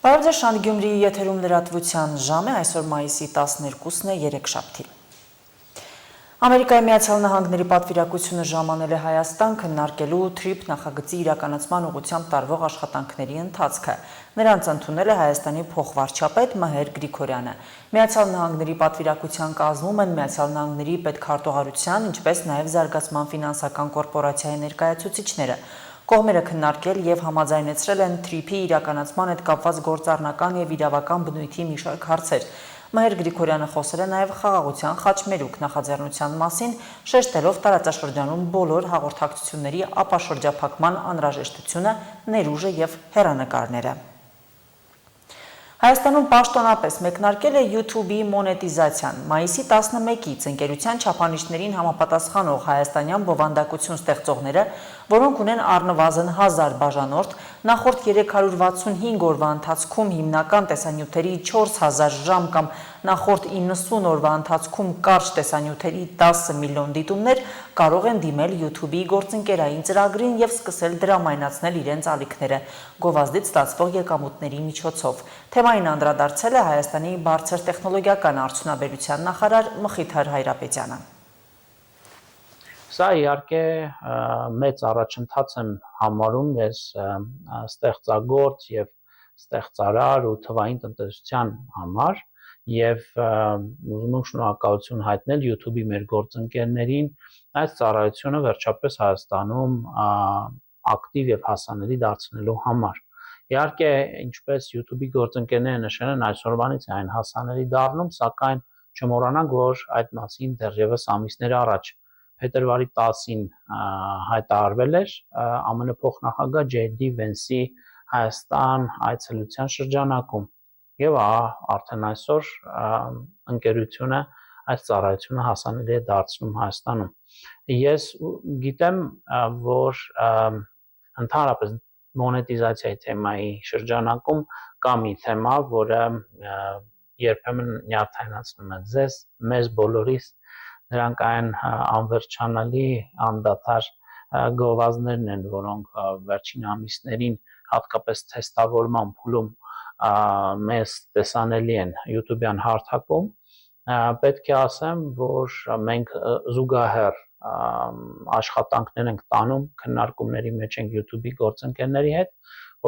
Բարև ձեզ, Շանթ Գյումրիի եթերում լրատվության ժամ է, այսօր մայիսի 12-ն է, երեքշաբթի։ Ամերիկայի Միացյալ Նահանգների պատվիրակությունը ժամանել է Հայաստան քննարկելու TRIP նախագծի իրականացման ուղղությամբ տարվող աշխատանքների ընթացքը։ Նրանց ընդունել է Հայաստանի փոխվարչապետ Մհեր Գրիգորյանը։ Միացյալ Նահանգների պատվիրակության կազմում են Միացյալ Նահանգների պետքարտուղարության, ինչպես նաև Զարգացման ֆինանսական կորպորացիայի ներկայացուցիչները։ Կողմերը քննարկել եւ համաձայնեցրել են TRIP-ի իրականացման հետ կապված գործառնական եւ իրավական բնույթի մի շարք հարցեր։ Մհեր Գրիգորյանը խոսել է նաեւ խաղաղության խաչմերուկ նախաձեռնության մասին, շեշտելով տարածաշրջանում բոլոր հաղորդակցությունների ապաշրջափակման անհրաժեշտությունը, ներուժը եւ հեռանկարները։ Հայաստանում պաշտոնապես մեկնարկել է YouTube-ի մոնետիզացիան։ Մայիսի 11-ից ընկերության չափանիշներին համապատասխանող հայաստանյան բովանդակություն ստեղծողները, որոնք ունեն առնվազն 1000 բաժանորդ, նախորդ 365 օրվա ընթացքում հիմնական տեսանյութերի 4000 ժամ կամ նախորդ 90 օրվա ընթացքում կարճ տեսանյութերի 10 միլիոն դիտումներ կարող են դիմել YouTube-ի գործընկերային ծրագրին եւ սկսել դրամայնացնել իրենց ալիքները գովազդից ստացվող եկամուտների միջոցով։ Թեմային անդրադարձել է Հայաստանի բարձր տեխնոլոգիական արդյունաբերության նախարար Մխիթար Հայրապետյանը։ Սա իհարկե մեծ առաջընթաց եմ համարում ես ստեղծագործ եւ ստեղծարար ու թվային տնտեսության համար եւ ուզում եմ շնորհակալություն հայտնել YouTube-ի մեր գործընկերներին այս ծառայությունը վերջապես Հայաստանում ակտիվ եւ հասանելի դարձնելու համար։ Իհարկե, ինչպես YouTube-ի գործընկերները նշել են, այսօրվանից է այն հասանելի դառնում, սակայն չմոռանանք, որ այդ մասին դեռևս ամիսներ առաջ փետրվարի 10-ին հայտարարվել էր ԱՄՆ փոխնախագահ JD Vance-ի Հայաստան այցելության շրջանակում եւ արդեն այսօր ընկերությունը այս ծառայությունը հասանելի է դարձնում Հայաստանում։ Ես գիտեմ, որ ընդհանրապես մոնետիզացիայի թեմայի շրջանակում կա մի թեմա, որը երբեմն նյարդայնացնում է ձեզ, մեզ բոլորիս, նրանք այն անվերջանալի անդադար գովազդներն են, որոնք վերջին ամիսներին հատկապես թեստավորման փուլում մեզ տեսանելի են YouTube-յան հարթակում, պետք է ասեմ, որ մենք զուգահեռ աշխատանքներ ենք տանում, քննարկումների մեջ ենք YouTube-ի գործընկերների հետ,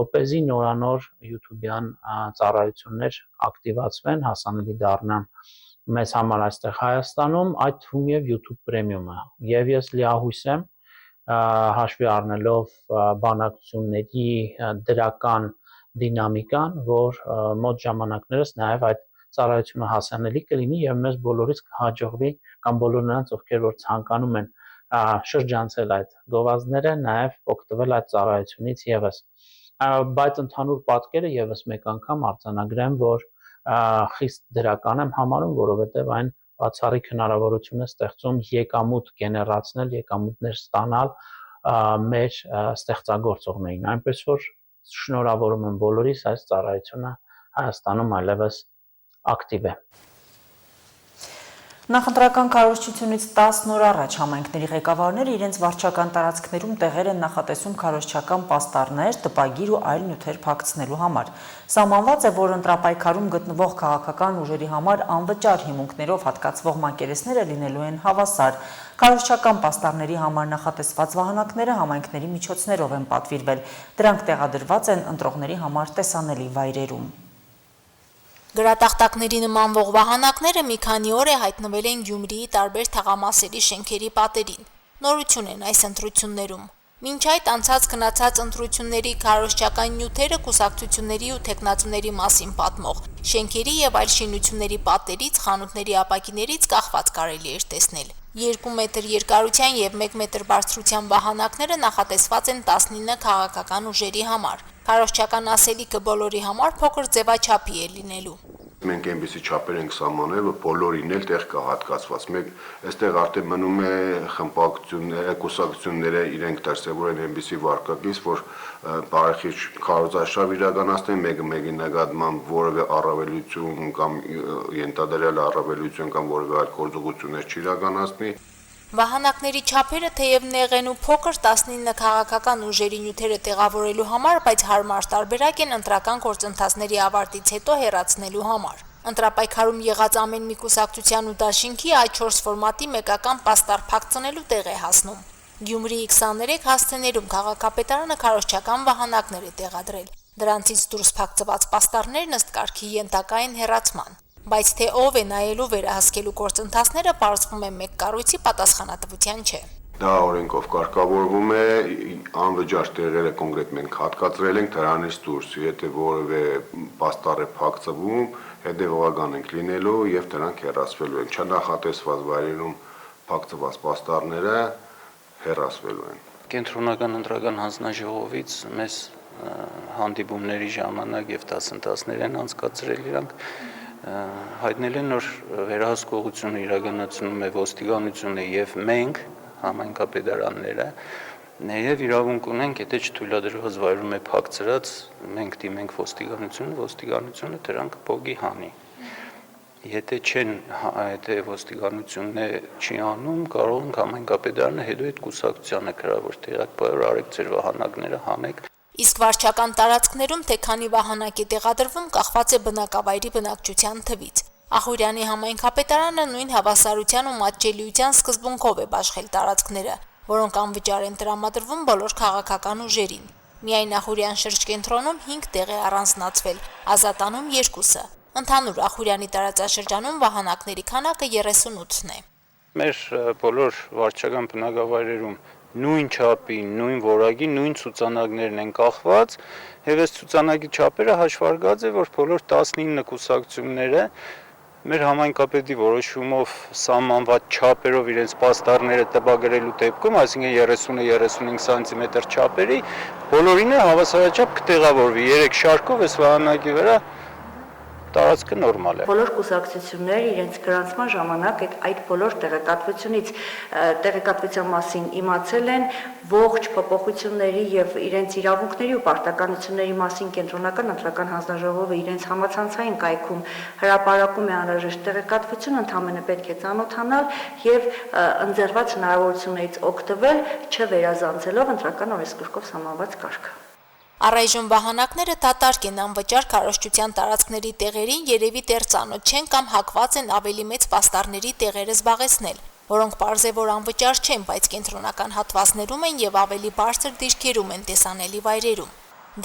որպեսզի նորանոր YouTube-յան ծառայություններ ակտիվացվեն, հասանելի դառնան մեզ համար այստեղ Հայաստանում, այդ թվում եւ YouTube Premium-ը։ Եվ ես լիահույս եմ հաշվի առնելով բանակցությունների դրական դինամիկան, որ մոտ ժամանակներս նաև այդ ծառայությունը հասանելի կլինի եւ մեզ բոլորից կհաջողվի կամ բոլոր նրանց, ովքեր որ ցանկանում են շրջանցել այդ գովազդները, նաև օգտվել այդ ծառայությունից եւս։ Բայց ընդհանուր պատկերը եւս մեկ անգամ արձանագրեմ, որ խիստ դրական եմ համարում, որովհետեւ այն բացառիկ հնարավորություն է ստեղծում եկամուտ գեներացնել, եկամուտներ ստանալ մեր ստեղծագործողներին, այնպես որ շնորհավորում եմ բոլորիս, այս ծառայությունը Հայաստանում այլևս ակտիվ է։ Նախընտրական քարոզչությունից 10 օր առաջ համայնքների ղեկավարները իրենց վարչական տարածքներում տեղեր են նախատեսում քարոզչական պաստառներ, տպագիր ու այլ նյութեր փակցնելու համար։ Սահմանված է, որ ընտրապայքարում գտնվող քաղաքական ուժերի համար անվճար հիմունքներով հատկացվող մակերեսները լինելու են հավասար։ Քարոզչական պաստառների համար նախատեսված վահանակները համայնքների միջոցներով են պատվիրվել։ Դրանք տեղադրված են ընտրողների համար տեսանելի վայրերում։ Գրատախտակների նմանվող վահանակները մի քանի օր է հայտնվել են Գյումրիի տարբեր թաղամասերի շենքերի պատերին։ Նորություն են այս ընտրություններում։ Մինչ այդ անցած գնացած ընտրությունների քարոզչական նյութերը կուսակցությունների ու թեկնածուների մասին պատմող շենքերի եւ այլ շինությունների պատերից, խանութների ապակիներից կախված կարելի էր տեսնել։ 2 մետր երկարության եւ 1 մետր բարձրության վահանակները նախատեսված են 19 քաղաքական ուժերի համար։ Քարոզչական ասելիքը բոլորի համար փոքր ձևաչափի է լինելու։ Մենք այնպեսի չափեր ենք սահմանել, որ բոլորին էլ տեղ կա հատկացված։ Մեկ այստեղ արդեն մնում է խմբակցությունները, կուսակցությունները իրենք դրսևորեն այնպեսի վարկակից, որ բարեխիղճ քարոզարշավ իրականացնեն, մեկը մեկի նկատմամբ որևէ առավելություն կամ ենթադրյալ առավելություն կամ որևէ այլ գործողություններ չիրականացնի։ Վահանակների չափերը թեև նեղ են ու փոքր 19 քաղաքական ուժերի նյութերը տեղավորելու համար, բայց հարմար տարբերակ են ընտրական գործընթացների ավարտից հետո հեռացնելու համար։ Ընտրապայքարում եղած ամեն մի կուսակցության ու դաշինքի այդ 4 ֆորմատի մեկական պաստառ փակցնելու տեղ է հասնում։ Գյումրիի 23 հասցեներում քաղաքապետարանը քարոզչական վահանակներ է տեղադրել։ Դրանցից դուրս փակցված պաստառներն ըստ կարգի ենթակա են հեռացման։ Բայց թե ով է նայելու վերահսկելու գործընթացները, պարզվում է մեկ կառույցի պատասխանատվության չէ։ Դա օրենքով կարգավորվում է, անվճար տեղերը կոնկրետ մենք հատկացրել ենք դրանից դուրս, եթե որևէ պաստառ է փակցվում, հետևողական ենք լինելու եւ դրանք հեռացվելու են։ Չնախատեսված վայրերում փակցված պաստառները հեռացվելու են։ Կենտրոնական ընտրական հանձնաժողովից մեզ հանդիպումների ժամանակ եւ դասընթացներ են անցկացրել իրանք հայտնել են, որ վերահսկողությունը իրականացնում է ոստիկանությունը եւ մենք համայնքապետարանները եւ իրավունք ունենք, եթե չթույլատրված վայրում է փակցրած, մենք դիմենք ոստիկանությունը դրանք փողի հանի։ Եթե ոստիկանությունը չի անում, կարող ենք համայնքապետարանը հետո այդ կուսակցությանը գրավոր տեղակ արեք ձեր վահանակները հանեք։ Իսկ վարչական տարածքներում թե քանի վահանակ է տեղադրվում կախված է բնակավայրի բնակչության թվից։ Ախուրյանի համայնքապետարանը նույն հավասարության ու մատչելիության սկզբունքով է բաշխել տարածքները, որոնք անվճար են տրամադրվում բոլոր քաղաքական ուժերին։ Միայն Ախուրյան շրջկենտրոնում 5 տեղ է առանձնացվել, Ազատանում 2-ը։ Ընդհանուր Ախուրյանի տարածաշրջանում վահանակների քանակը 38-ն է։ Մեր բոլոր վարչական բնակավայրերում նույն չափի, նույն որակի, նույն ցուցանակներն են կախված, եւ այս ցուցանակի չափերը հաշվարկած է, որ բոլոր 19 կուսակցությունները մեր համայնքապետի որոշումով սահմանված չափերով իրենց պաստառները տպագրելու դեպքում, այսինքն 30-35 սանտիմետր չափերի, բոլորին է հավասարաչափ կտեղավորվի 3 շարքով այս վահանակի վրա տարածքը նորմալ է։ Բոլոր կուսակցությունները իրենց գրանցման ժամանակ այդ բոլոր տեղեկատվության մասին իմացել են ողջ փոփոխությունների եւ իրենց իրավունքների ու պարտականությունների մասին կենտրոնական ընտրական հանձնաժողովը իրենց համացանցային կայքում հրապարակում է անհրաժեշտ տեղեկատվություն, ընդհանրապես պետք է ծանոթանալ եւ ընձեռված հնարավորություններից օգտվել, չվերազանցելով ընտրական օրենսգրքով սահմանված կարգը։ Առայժմ վահանակները դատարկ են անվճար քարոզչության տարածքների տեղերին երևի դեռ ծանոթ չեն կամ հակված են ավելի մեծ պաստառների տեղերը զբաղեցնել, որոնք պարզ է որ անվճար չեն, բայց կենտրոնական հատվածներում են եւ ավելի բարձր դիրքերում են տեսանելի վայրերում։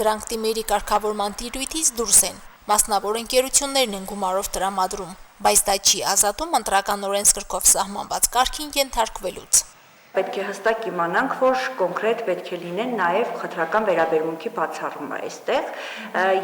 Դրանք թիմերի կարգավորման տիրույթից դուրս են, մասնավոր ընկերություններն են գումարով տրամադրում, բայց դա չի ազատում ընտրական օրենսգրքով սահմանված կարգին ենթարկվելուց։ Պետք է հստակ իմանանք, որ կոնկրետ պետք է լինեն նաև խտրական վերաբերմունքի բացառումը այստեղ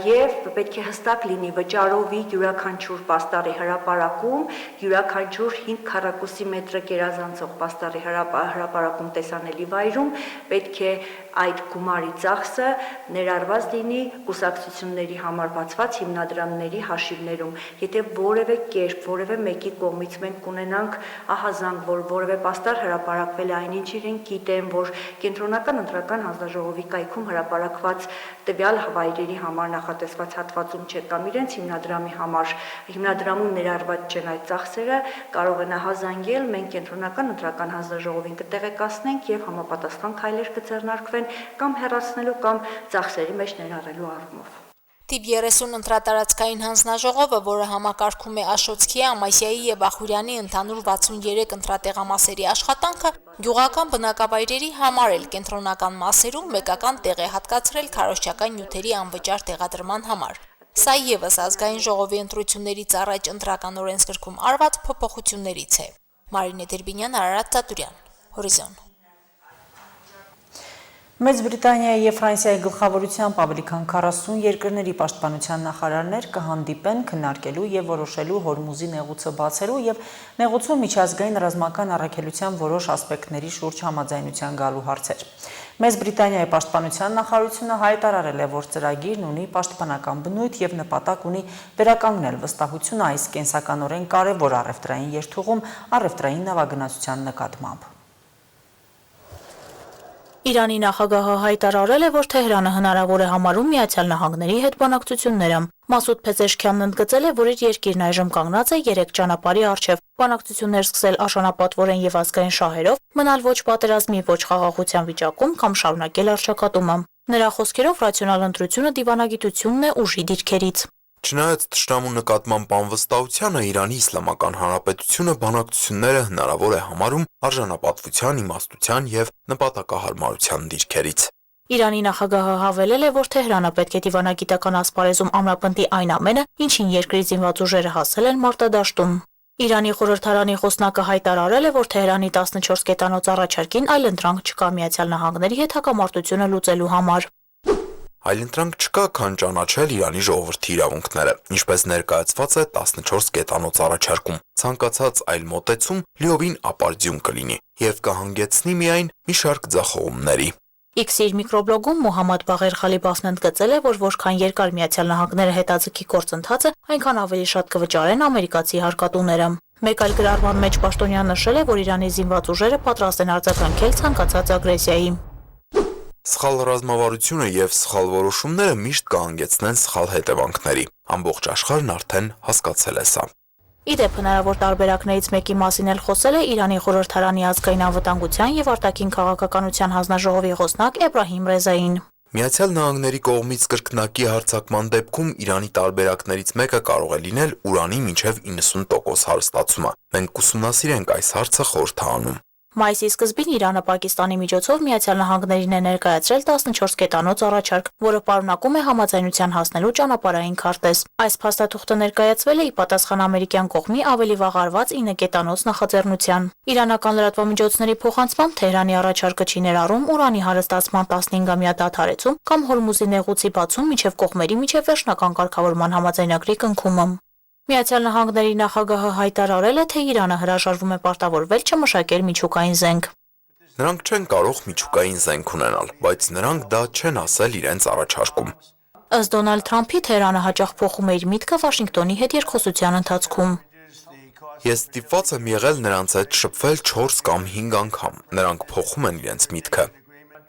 եւ պետք է հստակ լինի վճարովի յուրաքանչյուր պաստառի հրապարակում, յուրաքանչյուր 5 քառակուսի մետրը գերազանցող պաստառի հրապարակում տեսանելի վայրում պետք է այդ գումարի ծախսը ներառված լինի կուսակցությունների համար բացված հիմնադրամների հաշիվներում։ Եթե որևէ կերպ, որևէ մեկի կողմից մենք կունենանք ահազանգ, որ որևէ պաստառ հրապարակվել է այնինչ իրենք գիտեն, որ կենտրոնական ընտրական հանձնաժողովի կայքում հրապարակված տվյալ վայրերի համար նախատեսված հատվածում չէ կամ իրենց հիմնադրամի համար հիմնադրամում ներառված չեն այդ ծախսերը, կարող են ահազանգել, մենք կենտրոնական ընտրական հանձնաժողովին կտեղեկացնենք եւ համապատասխան քայլեր կձեռնարկվեն կամ հեռացնելու կամ ծախսերի մեջ ներառելու առումով։ Տիպ 30 ընտրատարածքային հանձնաժողովը, որը համակարգում է Աշոտսկի, Ամասիայի եւ Ախուրյանի ընդհանուր 63 ընտրատեղամասերի աշխատանքը, գյուղական բնակավայրերի համար էլ կենտրոնական մասերում մեկական տեղ է հատկացրել քարոզչական նյութերի անվճար տեղադրման համար։ Սա եւս ազգային ժողովի ընտրություններից առաջ ընտրական օրենսգրքում արված փոփոխություններից է։ Մարինե Դերբինյան, Արարատ Ծատուրյան, Հորիզոն։ Մեծ Բրիտանիայի եւ Ֆրանսիայի գլխավորությամբ ավելի քան 40 երկրների պաշտպանության նախարարներ կհանդիպեն քննարկելու եւ որոշելու Հորմուզի նեղուցը բացելու եւ նեղուցում միջազգային ռազմական առաքելության որոշ ասպեկտների շուրջ համաձայնության գալու հարցեր։ Մեծ Բրիտանիայի պաշտպանության նախարարությունը հայտարարել է, որ ծրագիրն ունի պաշտպանական բնույթ եւ նպատակ ունի վերականգնել վստահությունը այս կենսականորեն կարեւոր առևտրային երթուղում առևտրային նավագնացության նկատմամբ։ Իրանի նախագահը հայտարարել է, որ Թեհրանը հնարավոր է համարում Միացյալ Նահանգների հետ բանակցությունները։ Մասուդ Փեզեշքյանն ընդգծել է, որ իր երկիրն այժմ կանգնած է 3 ճանապարհի առջև՝ բանակցություններ սկսել արժանապատվորեն եւ ազգային շահերով, մնալ ոչ պատերազմի, ոչ խաղաղության վիճակում կամ շարունակել առճակատումը։ Նրա խոսքերով ռացիոնալ ընտրությունը դիվանագիտությունն է ուժի դիրքերից։ Չնայած թշնամու նկատմամբ անվստահությանը, Իրանի Իսլամական Հանրապետությունը բանակցությունները հնարավոր է համարում արժանապատվության, իմաստության եւ նպատակահարմարության դիրքերից։ Իրանի նախագահը հավելել է, որ Թեհրանը պետք է դիվանագիտական ասպարեզում ամրապնդի այն ամենը, ինչին երկրի զինված ուժերը հասել են մարտադաշտում։ Իրանի խորհրդարանի խոսնակը հայտարարել է, որ Թեհրանի 14 կետանոց առաջարկին այլընտրանք չկա Միացյալ Նահանգների հետ հակամարտությունը լուծելու համար։ Այլընտրանք չկա, քան ճանաչել Իրանի ժողովրդի իրավունքները, ինչպես ներկայացված է 14 կետանոց առաջարկում։ Ցանկացած այլ մոտեցում լիովին ապարդյուն կլինի եւ կհանգեցնի միայն մի շարք ձախողումների։ X-ի իր միկրոբլոգում Մոհամմադ Բաղեր Խալիբաֆն ընդգծել է, որ որքան երկար Միացյալ Նահանգները հետաձգի գործընթացը, այնքան ավելի շատ կվճարեն ամերիկացի հարկատուները։ Մեկ այլ գրառման մեջ Պաշտոնյան նշել է, որ Իրանի զինված ուժերը պատրաստ են արձագանքել ցանկացած ագրեսիայի։ Սխալ ռազմավարությունը եւ սխալ որոշումները միշտ կհանգեցնեն սխալ հետևանքների։ Ամբողջ աշխարհն արդեն հասկացել է սա։ Իդեպ հնարավոր տարբերակներից մեկի մասին էլ խոսել է Իրանի խորհրդարանի ազգային անվտանգության եւ արտաքին քաղաքականության հանձնաժողովի խոսնակ Էբրահիմ Ռեզային։ Միացյալ Նահանգների կողմից կրկնակի հարձակման դեպքում Իրանի տարբերակներից մեկը կարող է լինել ուրանի մինչև 90% հարստացումը։ Մենք կուսումնասիրենք այս հարցը խորհրդարանում։ Մայիսի սկզբին Իրանը Պակիստանի միջոցով Միացյալ Նահանգներին է ներկայացրել 14 կետանոց առաջարկ, որը պարունակում է համաձայնության հասնելու ճանապարհային քարտեզ։ Այս փաստաթուղթը ներկայացվել է ի պատասխան ամերիկյան կողմի ավելի վաղ արված 9 կետանոց նախաձեռնության։ Իրանական լրատվամիջոցների փոխանցմամբ Թեհրանի առաջարկը չի ներառում ուրանի հարստացման 15-ամյա դադարեցում կամ Հորմուզի նեղուցի բացում մինչև կողմերի միջև վերջնական կարգավորման համաձայնագրի կնքումը։ Միացյալ Նահանգների նախագահը հայտարարել է, թե Իրանը հրաժարվում է պարտավորվել չմշակել միջուկային զենք։ Նրանք չեն կարող միջուկային զենք ունենալ, բայց նրանք դա չեն ասել իրենց առաջարկում։ Ըստ Դոնալդ Թրամփի Թեհրանը հաճախ փոխում է իր միտքը Վաշինգտոնի հետ երկխոսության ընթացքում։ Ես ստիպված եմ եղել նրանց հետ շփվել 4 կամ 5 անգամ։ Նրանք փոխում են իրենց միտքը։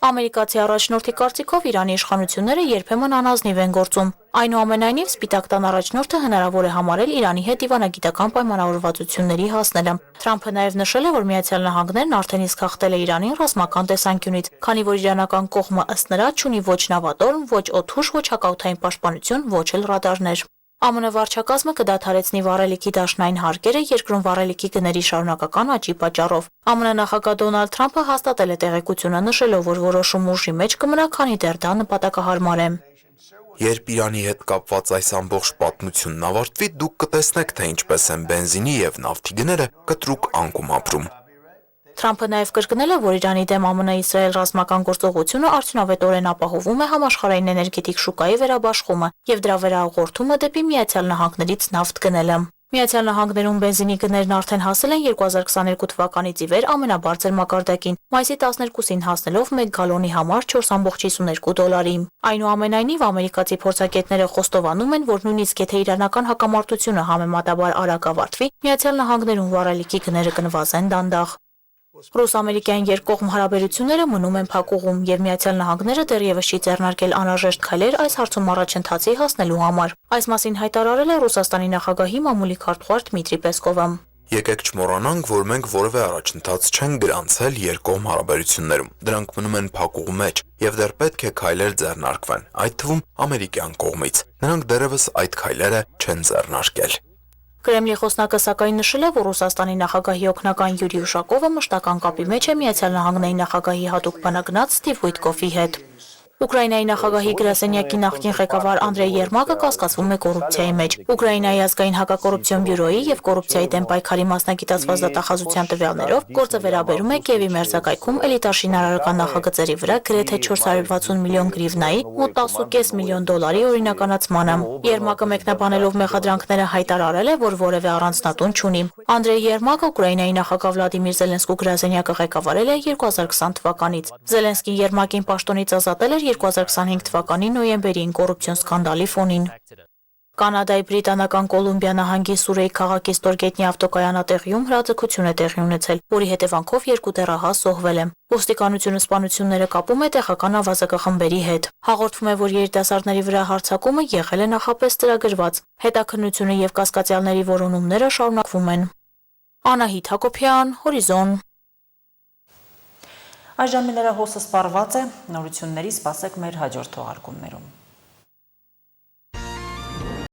Ամերիկացի առաջնորդի կարծիքով Իրանի իշխանությունները երբեմն անազնիվ են գործում։ Այնուամենայնիվ Սպիտակ տան առաջնորդը հնարավոր է համարել Իրանի հետ դիվանագիտական պայմանավորվածությունների հասնելը։ Թրամփը նաև նշել է, որ Միացյալ Նահանգներն արդեն իսկ հաղթել է Իրանին ռազմական տեսանկյունից, քանի որ իրանական կողմը ըստ նրա չունի ոչ նավատորմ, ոչ օդուժ, ոչ հակաօդային պաշտպանություն, ոչ էլ ռադարներ։ ԱՄՆ վարչակազմը կդադարեցնի վառելիքի դաշնային հարկերը երկրում վառելիքի գների շարունակական աճի պատճառով։ ԱՄՆ նախագահ Դոնալդ Թրամփը հաստատել է տեղեկությունը նշելով, որ որոշումը ուժի մեջ կմնա, քանի դեռ դա նպատակահարմար է։ Երբ Իրանի հետ կապված այս ամբողջ պատմությունն ավարտվի, դուք կտեսնեք, թե ինչպես են բենզինի եւ նավթի գները կտրուկ անկում ապրում։ Թրամփը նաև կրկնել է, որ Իրանի դեմ ԱՄՆ-Իսրայել ռազմական գործողությունը արդյունավետորեն ապահովում է համաշխարհային էներգետիկ շուկայի վերաբաշխումը եւ դրա վերահաղորդումը դեպի Միացյալ Նահանգներից նավթ գնելը։ Միացյալ Նահանգներում բենզինի գներն արդեն հասել են 2022 թվականից ի վեր ամենաբարձր մակարդակին, մայիսի 12-ին հասնելով 1 գալոնի համար $4.52։ Այնուամենայնիվ ամերիկացի փորձագետները խոստովանում են, որ նույնիսկ եթե իրանական հակամարտությունը համեմատաբար արագ ավարտվի, Միացյալ Նահանգներում վառելիքի գները կնվազեն դանդաղ։ Ռուս-ամերիկյան երկկողմ հարաբերությունները մնում են փակուղում եւ Միացյալ Նահանգները դեռևս չի ձեռնարկել անհրաժեշտ քայլեր այս հարցում առաջընթացի հասնելու համար։ Այս մասին հայտարարել է Ռուսաստանի նախագահի մամուլի քարտուղար Դմիտրի Պեսկովը։ Եկեք չմոռանանք, որ մենք որևէ առաջընթաց չենք գրանցել երկկողմ հարաբերություններում։ Դրանք մնում են փակուղու մեջ եւ դեռ պետք է քայլեր ձեռնարկվեն, այդ թվում ամերիկյան կողմից։ Նրանք դեռևս այդ քայլերը չեն ձեռնարկել։ Կրեմլի խոսնակը սակայն նշել է, որ Ռուսաստանի նախագահի օգնական Յուրի Ուշակովը մշտական կապի մեջ է Միացյալ Նահանգների նախագահի հատուկ բանագնաց Ստիվ Ուիտկոֆի հետ։ Ուկրաինայի նախագահի գրասենյակի նախկին ղեկավար Անդրեյ Երմակը կասկածվում է կոռուպցիայի մեջ։ Ուկրաինայի ազգային հակակոռուպցիոն բյուրոյի եւ կոռուպցիայի դեմ պայքարի մասնագիտացված դատախազության տվյալներով գործը վերաբերում է Կիևի մերձակայքում էլիտար շինարարական նախագծերի վրա գրեթե 460 միլիոն գրիվնայի, մոտ 10.5 միլիոն դոլարի օրինականացմանը։ Երմակը մեկնաբանելով մեղադրանքները հայտարարել է, որ որևէ առանձնատուն չունի։ Անդրեյ Երմակը Ուկրաինայի նախագահ Վլադիմիր Զելենսկու գրասենյակը ղեկավարել է 2020 թվականից։ Զելենսկին Երմակին պաշտոնից ազատել էր 2025 թվականի նոյեմբերին կոռուպցիոն սկանդալի ֆոնին։ Կանադայի բրիտանական Կոլումբիա նահանգի Սուրեյ քաղաքի Ստորգետնի ավտոկայանատեղիում հրաձգություն է տեղի ունեցել, որի հետևանքով 2 տեղահաս զոհվել է։ Ոստիկանությունը սպանությունները կապում է տեղական ավազակախմբերի հետ։ Հաղորդվում է, որ երիտասարդների վրա հարձակումը եղել է նախապես ծրագրված։ Հետաքննությունը եւ կասկածյալների որոնումները շարունակվում են։ Անահիտ Հակոբյան, Հորիզոն։ Այժմ մեր հոսը սպառված է, նորությունների սպասեք մեր հաջորդ թողարկումներում։